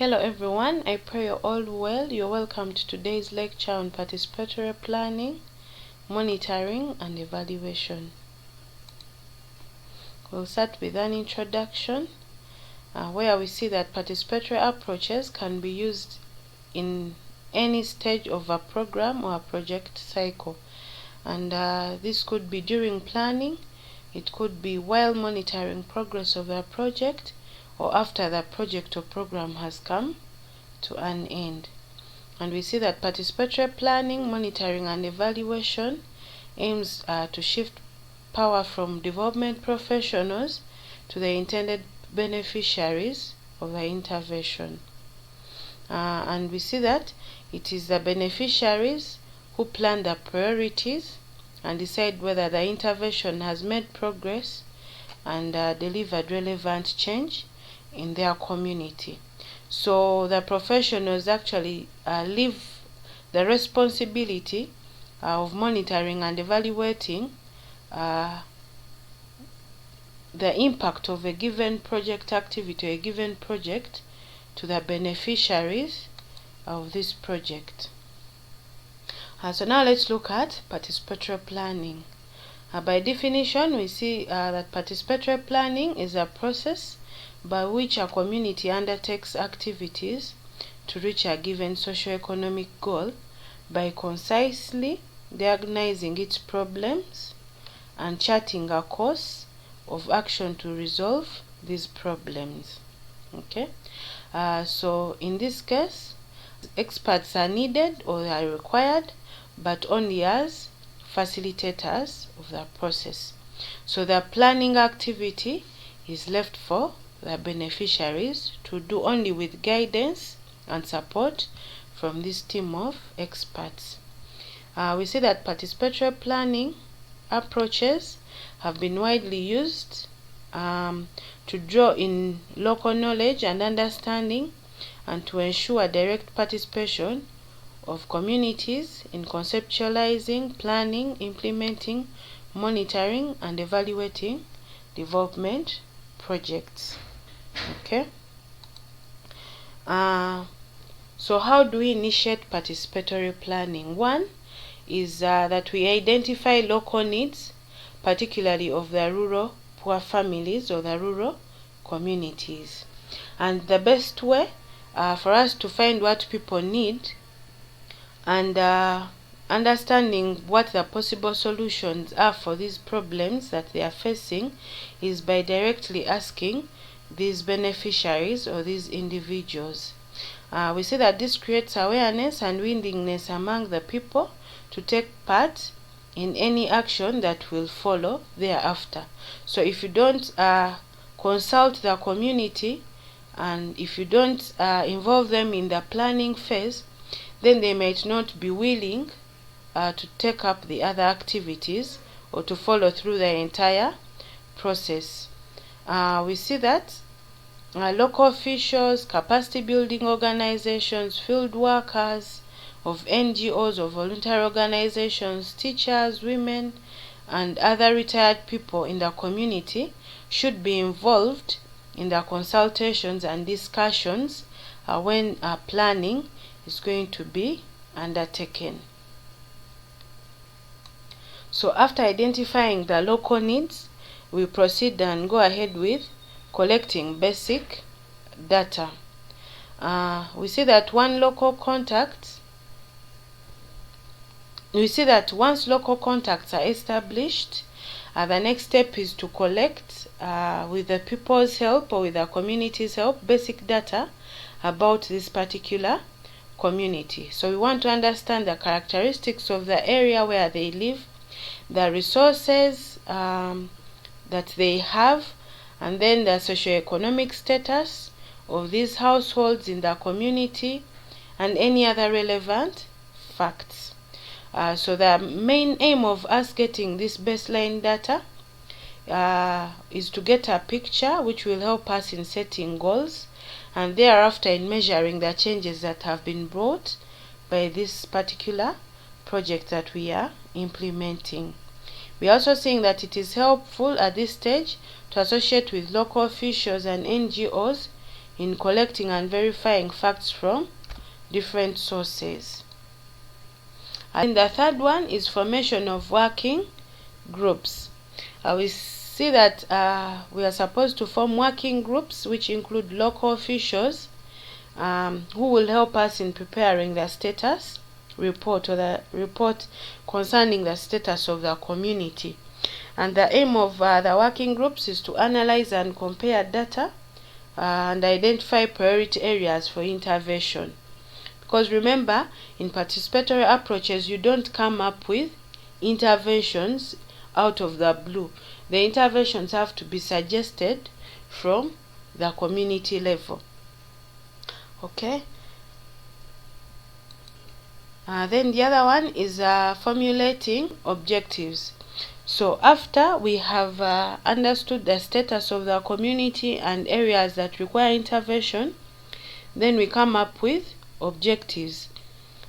Hello everyone, I pray you're all well. You're welcome to today's lecture on participatory planning, monitoring and evaluation. We'll start with an introduction where we see that participatory approaches can be used in any stage of a program or a project cycle. And this could be during planning, it could be while monitoring progress of a project, or after the project or program has come to an end. And we see that participatory planning, monitoring and evaluation aims to shift power from development professionals to the intended beneficiaries of the intervention. And we see that it is the beneficiaries who plan the priorities and decide whether the intervention has made progress and delivered relevant change in their community. So the professionals actually leave the responsibility of monitoring and evaluating the impact of a given project activity or a given project to the beneficiaries of this project. So now let's look at participatory planning. By definition, we see that participatory planning is a process by which a community undertakes activities to reach a given socio-economic goal by concisely diagnosing its problems and charting a course of action to resolve these problems. Okay, so in this case, experts are needed or are required, but only as facilitators of the process. So the planning activity is left for the beneficiaries to do only with guidance and support from this team of experts. We see that participatory planning approaches have been widely used to draw in local knowledge and understanding and to ensure direct participation of communities in conceptualizing, planning, implementing, monitoring and evaluating development projects. Okay, so how do we initiate participatory planning? One is that we identify local needs, particularly of the rural poor families or the rural communities. And the best way for us to find what people need and understanding what the possible solutions are for these problems that they are facing is by directly asking these beneficiaries or these individuals. We see that this creates awareness and willingness among the people to take part in any action that will follow thereafter. So if you don't consult the community and if you don't involve them in the planning phase, then they might not be willing to take up the other activities or to follow through the entire process. We see that local officials, capacity building organizations, field workers of NGOs or voluntary organizations, teachers, women, and other retired people in the community should be involved in the consultations and discussions when planning is going to be undertaken. So after identifying the local needs, we proceed and go ahead with collecting basic data. We see that once local contacts are established, the next step is to collect, with the people's help or with the community's help, basic data about this particular community. So we want to understand the characteristics of the area where they live, the resources that they have, and then the socioeconomic status of these households in the community, and any other relevant facts. So the main aim of us getting this baseline data is to get a picture which will help us in setting goals and thereafter in measuring the changes that have been brought by this particular project that we are implementing. We are also seeing that it is helpful at this stage to associate with local officials and NGOs in collecting and verifying facts from different sources. And the third one is formation of working groups. We see that we are supposed to form working groups which include local officials who will help us in preparing the status report, or the report concerning the status of the community. And the aim of the working groups is to analyze and compare data and identify priority areas for intervention. Because remember, in participatory approaches, you don't come up with interventions out of the blue. The interventions have to be suggested from the community level. Okay. Then the other one is formulating objectives. So after we have understood the status of the community and areas that require intervention, then we come up with objectives.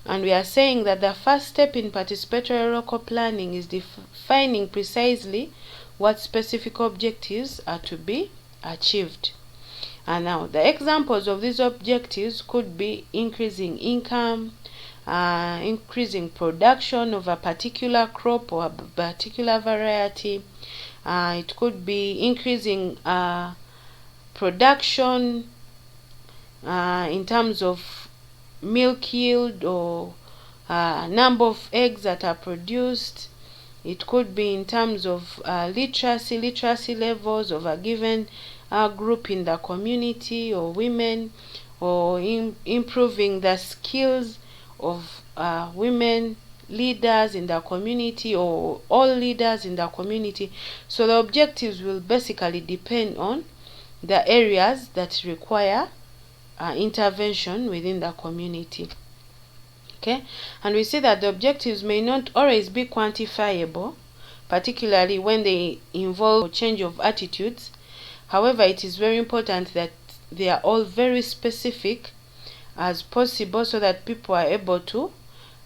And we are saying that the first step in participatory local planning is defining precisely what specific objectives are to be achieved. And now the examples of these objectives could be increasing income, increasing production of a particular crop or a particular variety. It could be increasing production in terms of milk yield or number of eggs that are produced. It could be in terms of literacy levels of a given group in the community, or women, or improving the skills of women leaders in the community, or all leaders in the community. So the objectives will basically depend on the areas that require intervention within the community. Okay, and we see that the objectives may not always be quantifiable, particularly when they involve change of attitudes. However, it is very important that they are all very specific as possible, so that people are able to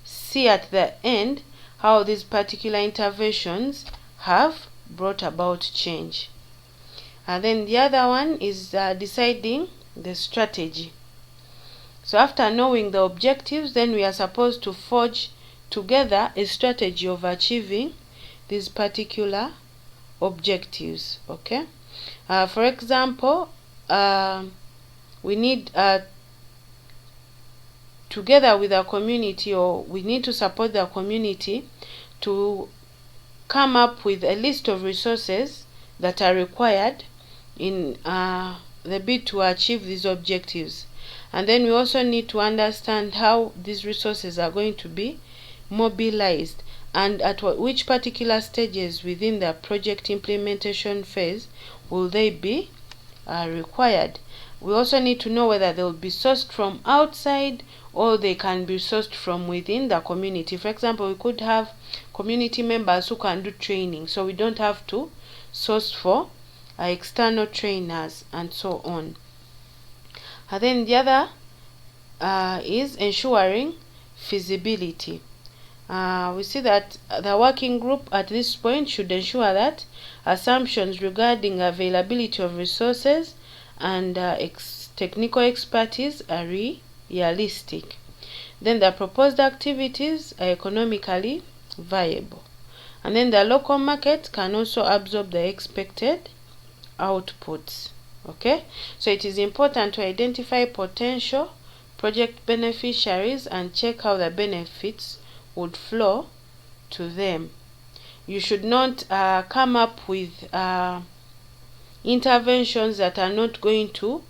see at the end how these particular interventions have brought about change. And then the other one is deciding the strategy. So after knowing the objectives, then we are supposed to forge together a strategy of achieving these particular objectives. Okay. For example, we need together with our community, or we need to support the community to come up with a list of resources that are required in the bid to achieve these objectives. And then we also need to understand how these resources are going to be mobilized, and at which particular stages within the project implementation phase will they be required. We also need to know whether they will be sourced from outside or they can be sourced from within the community. For example, we could have community members who can do training, so we don't have to source for external trainers and so on. And then the other is ensuring feasibility. We see that the working group at this point should ensure that assumptions regarding availability of resources and technical expertise are realistic. Then the proposed activities are economically viable. And then the local market can also absorb the expected outputs. Okay, so it is important to identify potential project beneficiaries and check how the benefits would flow to them. You should not come up with interventions that are not going to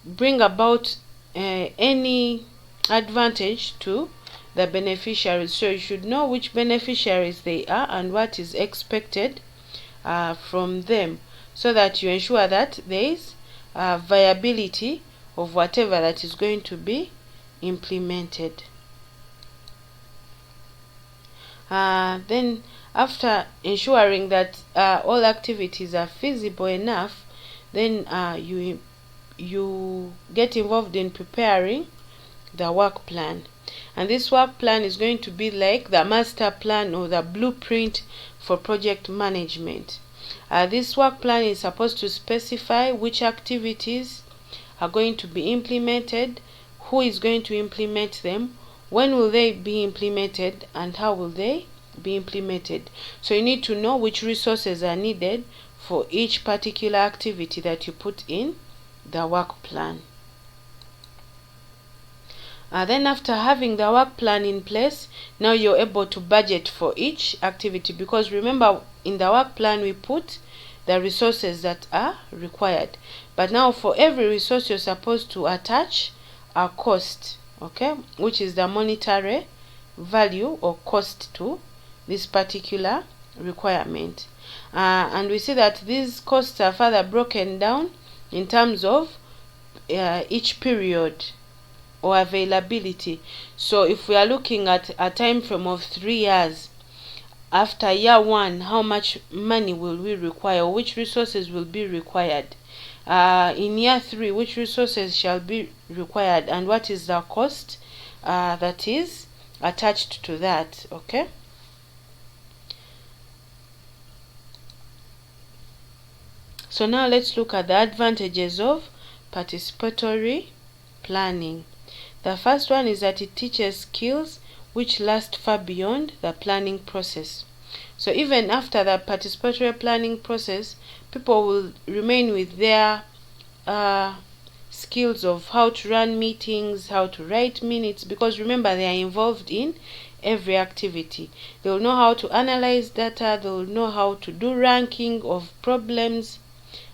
bring about any advantage to the beneficiaries. So you should know which beneficiaries they are and what is expected from them, so that you ensure that there is viability of whatever that is going to be implemented. Then after ensuring that all activities are feasible enough, then you get involved in preparing the work plan. And this work plan is going to be like the master plan or the blueprint for project management. This work plan is supposed to specify which activities are going to be implemented, who is going to implement them, when will they be implemented, and how will they be implemented. So you need to know which resources are needed for each particular activity that you put in the work plan. Then after having the work plan in place, now you're able to budget for each activity, because remember, in the work plan we put the resources that are required, but now for every resource you're supposed to attach a cost, okay, which is the monetary value or cost to this particular requirement. And we see that these costs are further broken down in terms of each period or availability. So if we are looking at a time frame of 3 years, after year 1, how much money will we require, or which resources will be required? In year 3, which resources shall be required, and what is the cost that is attached to that? Okay. So now let's look at the advantages of participatory planning. The first one is that it teaches skills which last far beyond the planning process. So even after the participatory planning process, people will remain with their skills of how to run meetings, how to write minutes, because remember, they are involved in every activity. They will know how to analyze data, they will know how to do ranking of problems,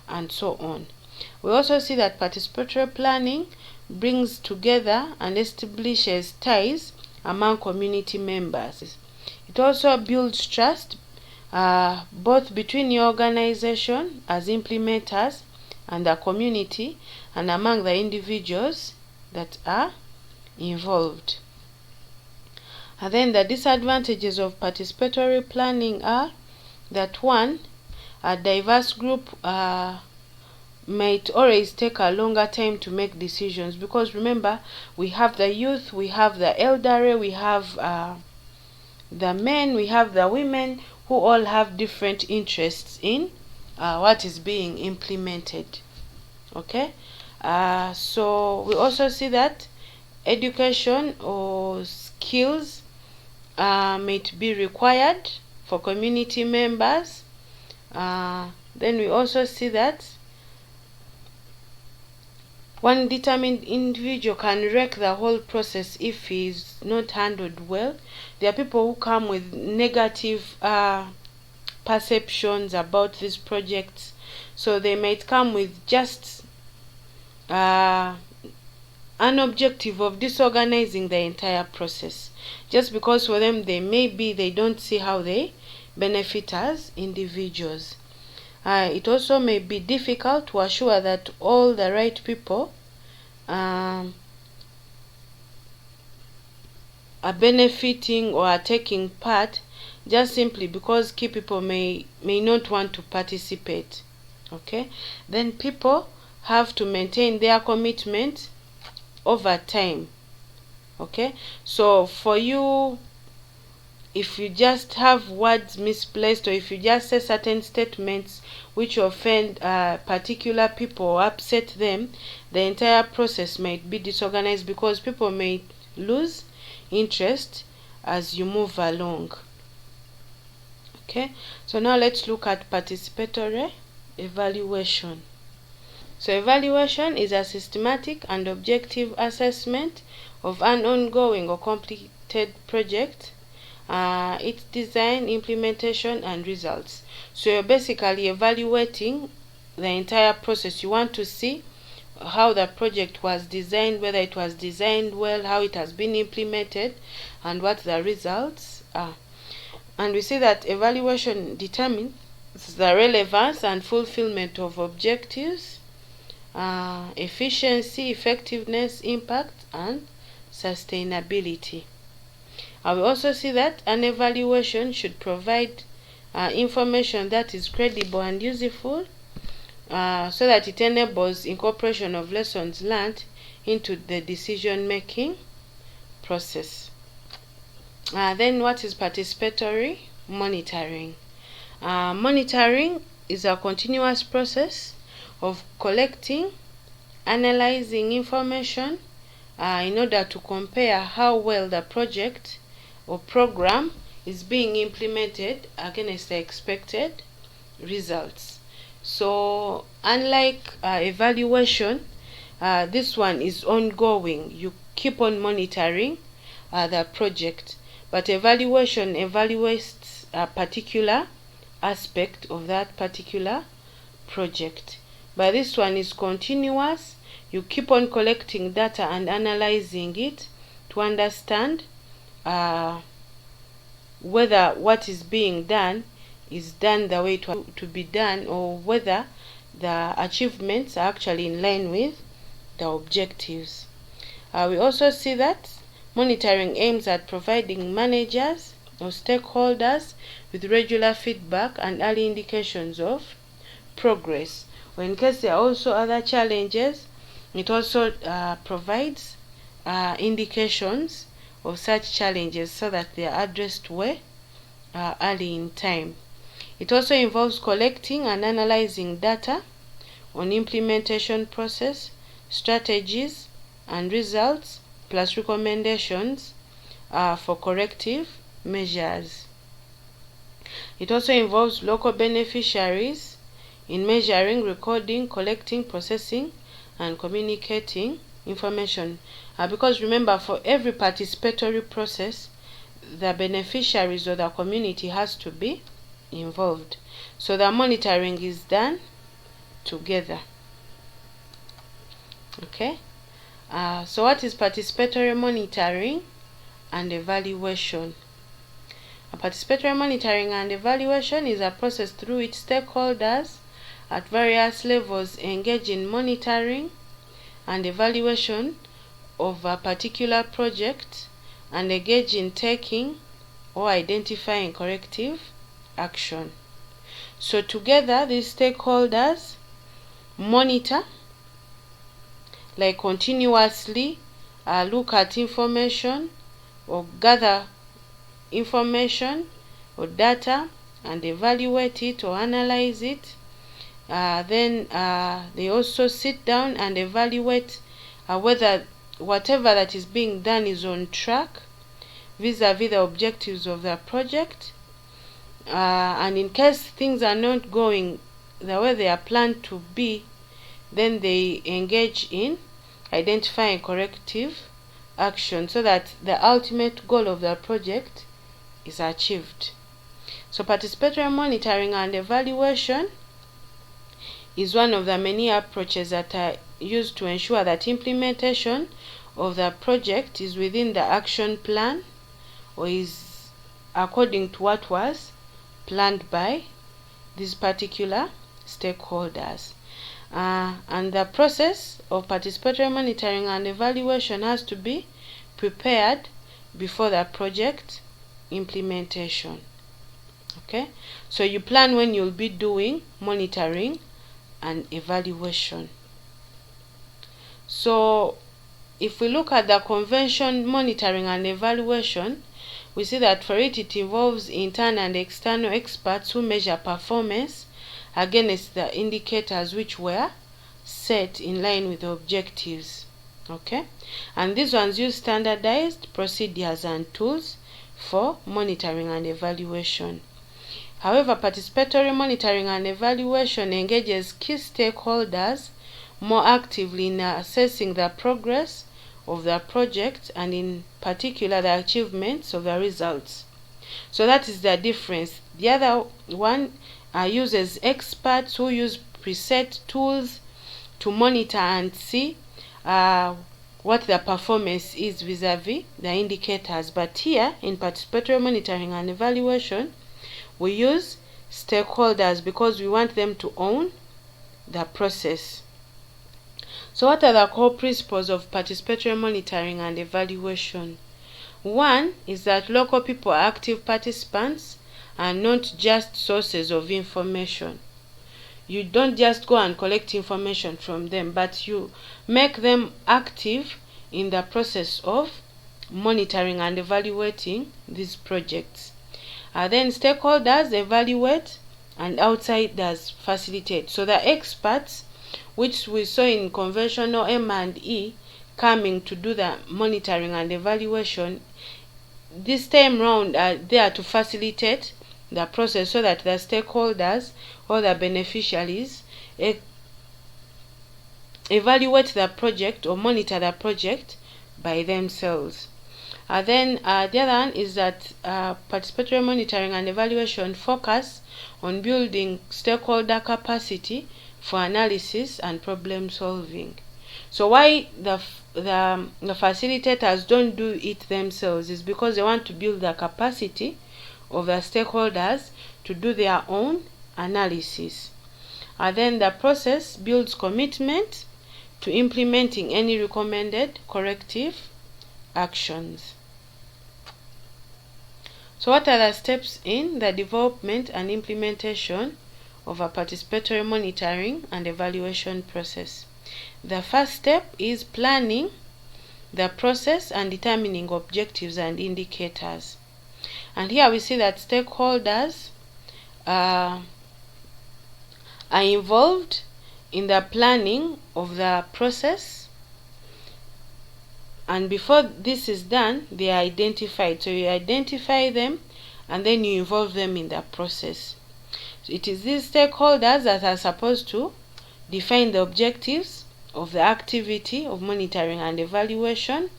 and so on. We also see that participatory planning brings together and establishes ties among community members. It also builds trust both between your organization as implementers and the community, and among the individuals that are involved. And then the disadvantages of participatory planning are that, one, a diverse group might always take a longer time to make decisions, because remember, we have the youth, we have the elderly, we have the men, we have the women, who all have different interests in what is being implemented. Okay. So we also see that education or skills might be required for community members. Then we also see that one determined individual can wreck the whole process if he is not handled well. There are people who come with negative perceptions about these projects, so they might come with just an objective of disorganizing the entire process, just because for them they don't see how they benefit as individuals. It also may be difficult to assure that all the right people are benefiting or are taking part, just simply because key people may not want to participate. Okay. Then people have to maintain their commitment over time. Okay. So for you, if you just have words misplaced, or if you just say certain statements which offend particular people or upset them, the entire process might be disorganized, because people may lose interest as you move along. Okay, so now let's look at participatory evaluation. So evaluation is a systematic and objective assessment of an ongoing or completed project, its design, implementation, and results. So you're basically evaluating the entire process. You want to see how the project was designed, whether it was designed well, how it has been implemented, and what the results are. And we see that evaluation determines the relevance and fulfillment of objectives, efficiency, effectiveness, impact, and sustainability. We also see that an evaluation should provide information that is credible and useful, so that it enables incorporation of lessons learned into the decision-making process. Then what is participatory monitoring? Monitoring is a continuous process of collecting analyzing information in order to compare how well the project or program is being implemented against the expected results. So unlike evaluation, this one is ongoing. You keep on monitoring the project, but evaluation evaluates a particular aspect of that particular project. But this one is continuous. You keep on collecting data and analyzing it to understand whether what is being done is done the way to be done, or whether the achievements are actually in line with the objectives. We also see that monitoring aims at providing managers or stakeholders with regular feedback and early indications of progress. Or in case there are also other challenges, it also provides indications of such challenges so that they are addressed early in time. It also involves collecting and analyzing data on implementation process, strategies and results, plus recommendations for corrective measures. It also involves local beneficiaries in measuring, recording, collecting, processing, and communicating information. Because remember, for every participatory process, the beneficiaries or the community has to be involved. So the monitoring is done together. Okay. So what is participatory monitoring and evaluation? Participatory monitoring and evaluation is a process through which stakeholders at various levels engage in monitoring and evaluation of a particular project and engage in taking or identifying corrective action. So together, these stakeholders monitor, like continuously look at information or gather information or data and evaluate it or analyze it. Then they also sit down and evaluate whether whatever that is being done is on track vis-a-vis the objectives of the project. And in case things are not going the way they are planned to be, then they engage in identifying corrective action so that the ultimate goal of the project is achieved. So participatory monitoring and evaluation is one of the many approaches that are used to ensure that implementation of the project is within the action plan or is according to what was planned by these particular stakeholders. And the process of participatory monitoring and evaluation has to be prepared before the project implementation. Okay, so you plan when you'll be doing monitoring and evaluation. So if we look at the convention monitoring and evaluation, we see that for it involves internal and external experts who measure performance against the indicators which were set in line with the objectives. Okay, and these ones use standardized procedures and tools for monitoring and evaluation. However, participatory monitoring and evaluation engages key stakeholders more actively in assessing the progress of the project and in particular the achievements of the results. So that is the difference. The other one uses experts who use preset tools to monitor and see what the performance is vis-a-vis the indicators. But here in participatory monitoring and evaluation, we use stakeholders because we want them to own the process. So what are the core principles of participatory monitoring and evaluation? One is that local people are active participants and not just sources of information. You don't just go and collect information from them, but you make them active in the process of monitoring and evaluating these projects. Then stakeholders evaluate and outsiders facilitate. So the experts which we saw in conventional M&E coming to do the monitoring and evaluation, this time round are there to facilitate the process so that the stakeholders or the beneficiaries evaluate the project or monitor the project by themselves. Then the other one is that participatory monitoring and evaluation focus on building stakeholder capacity for analysis and problem solving. So why the facilitators don't do it themselves is because they want to build the capacity of the stakeholders to do their own analysis. And then the process builds commitment to implementing any recommended corrective actions. So what are the steps in the development and implementation of a participatory monitoring and evaluation process? The first step is planning the process and determining objectives and indicators. And here we see that stakeholders are involved in the planning of the process, and before this is done, they are identified. So you identify them and then you involve them in the process. So it is these stakeholders that are supposed to define the objectives of the activity of monitoring and evaluation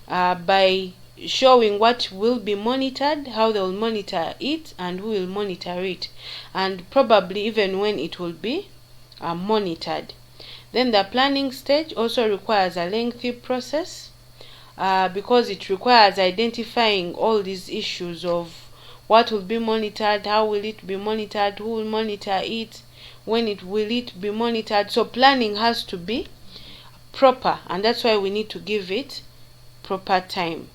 by showing what will be monitored, how they will monitor it, and who will monitor it, and probably even when it will be monitored. Then the planning stage also requires a lengthy process because it requires identifying all these issues of what will be monitored, how will it be monitored, who will monitor it, when will it be monitored. So planning has to be proper, and that's why we need to give it proper time.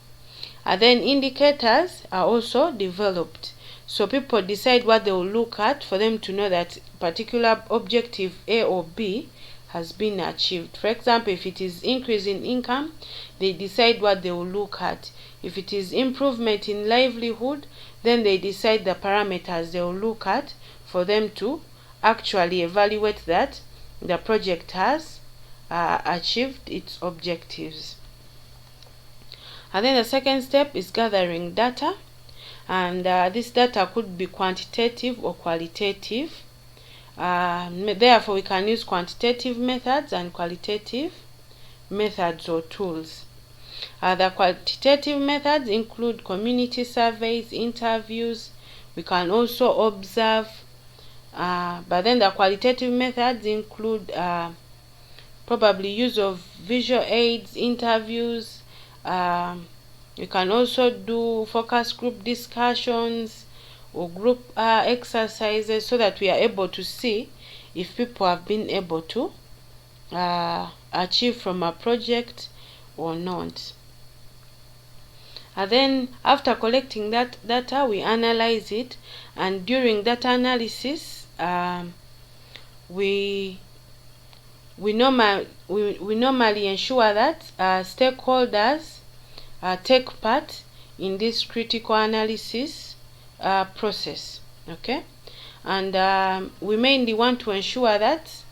And then indicators are also developed. So people decide what they will look at for them to know that particular objective A or B has been achieved. For example, if it is increase in income, they decide what they will look at. If it is improvement in livelihood, then they decide the parameters they will look at for them to actually evaluate that the project has achieved its objectives. And then the second step is gathering data, and this data could be quantitative or qualitative. Therefore, we can use quantitative methods and qualitative methods or tools. The quantitative methods include community surveys, interviews. We can also observe, but then the qualitative methods include probably use of visual aids, interviews. You can also do focus group discussions or group exercises so that we are able to see if people have been able to achieve from a project or not. And then after collecting that data, we analyze it, and during data analysis we normally ensure that stakeholders take part in this critical analysis process. Okay, and we mainly want to ensure that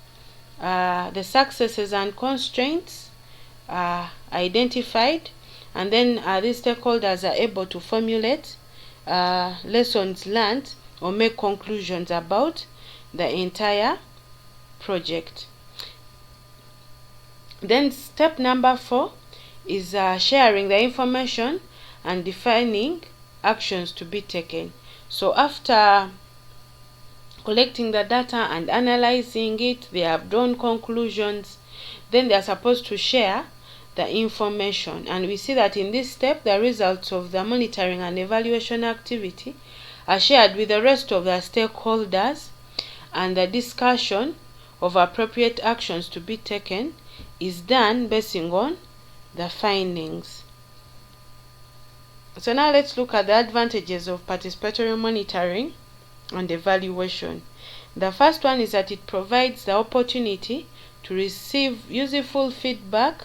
the successes and constraints are identified, and then these stakeholders are able to formulate lessons learned or make conclusions about the entire project. Then step number 4 is sharing the information and defining actions to be taken. So after collecting the data and analyzing it, they have drawn conclusions, then they are supposed to share the information. And we see that in this step, the results of the monitoring and evaluation activity are shared with the rest of the stakeholders, and the discussion of appropriate actions to be taken is done basing on the findings. So now let's look at the advantages of participatory monitoring and evaluation. The first one is that it provides the opportunity to receive useful feedback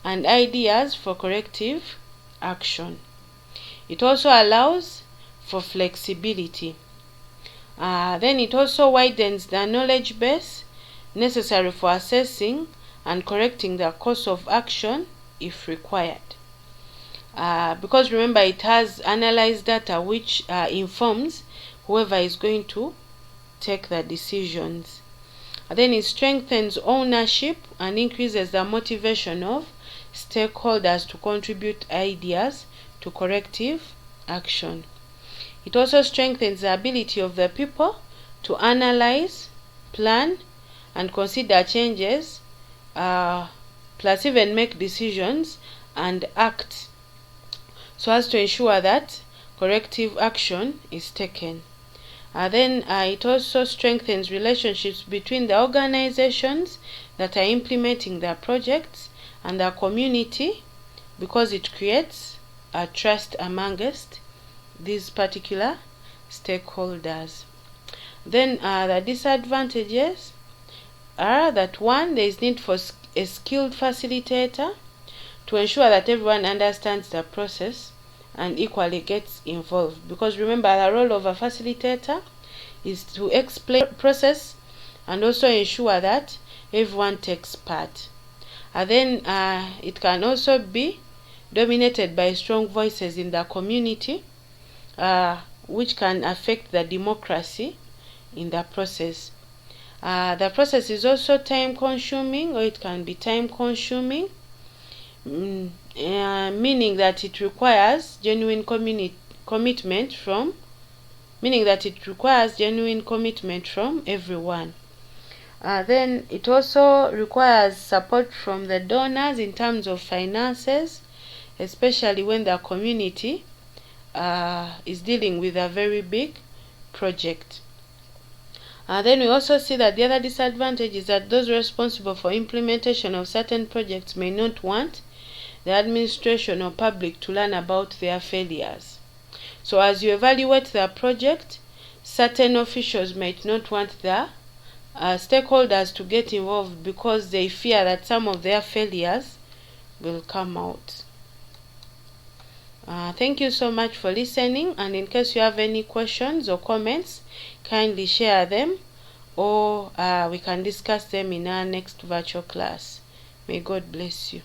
and ideas for corrective action. It also allows for flexibility. Then it also widens the knowledge base necessary for assessing and correcting the course of action if required. Because remember, it has analyzed data which informs whoever is going to take the decisions. And then it strengthens ownership and increases the motivation of stakeholders to contribute ideas to corrective action. It also strengthens the ability of the people to analyze, plan, and consider changes, plus even make decisions and act, so as to ensure that corrective action is taken. Then it also strengthens relationships between the organizations that are implementing their projects and the community, because it creates a trust amongst these particular stakeholders. Then the disadvantages are that, one, there is need for a skilled facilitator to ensure that everyone understands the process and equally gets involved, because remember, the role of a facilitator is to explain the process and also ensure that everyone takes part. And then it can also be dominated by strong voices in the community, which can affect the democracy in the process. The process is also time consuming, or it can be time consuming, meaning that it requires genuine commitment from everyone. Then it also requires support from the donors in terms of finances, especially when the community is dealing with a very big project. Then we also see that the other disadvantage is that those responsible for implementation of certain projects may not want the administration or public to learn about their failures. So as you evaluate the project, certain officials might not want the stakeholders to get involved because they fear that some of their failures will come out. Thank you so much for listening, and in case you have any questions or comments, kindly share them, or we can discuss them in our next virtual class. May God bless you.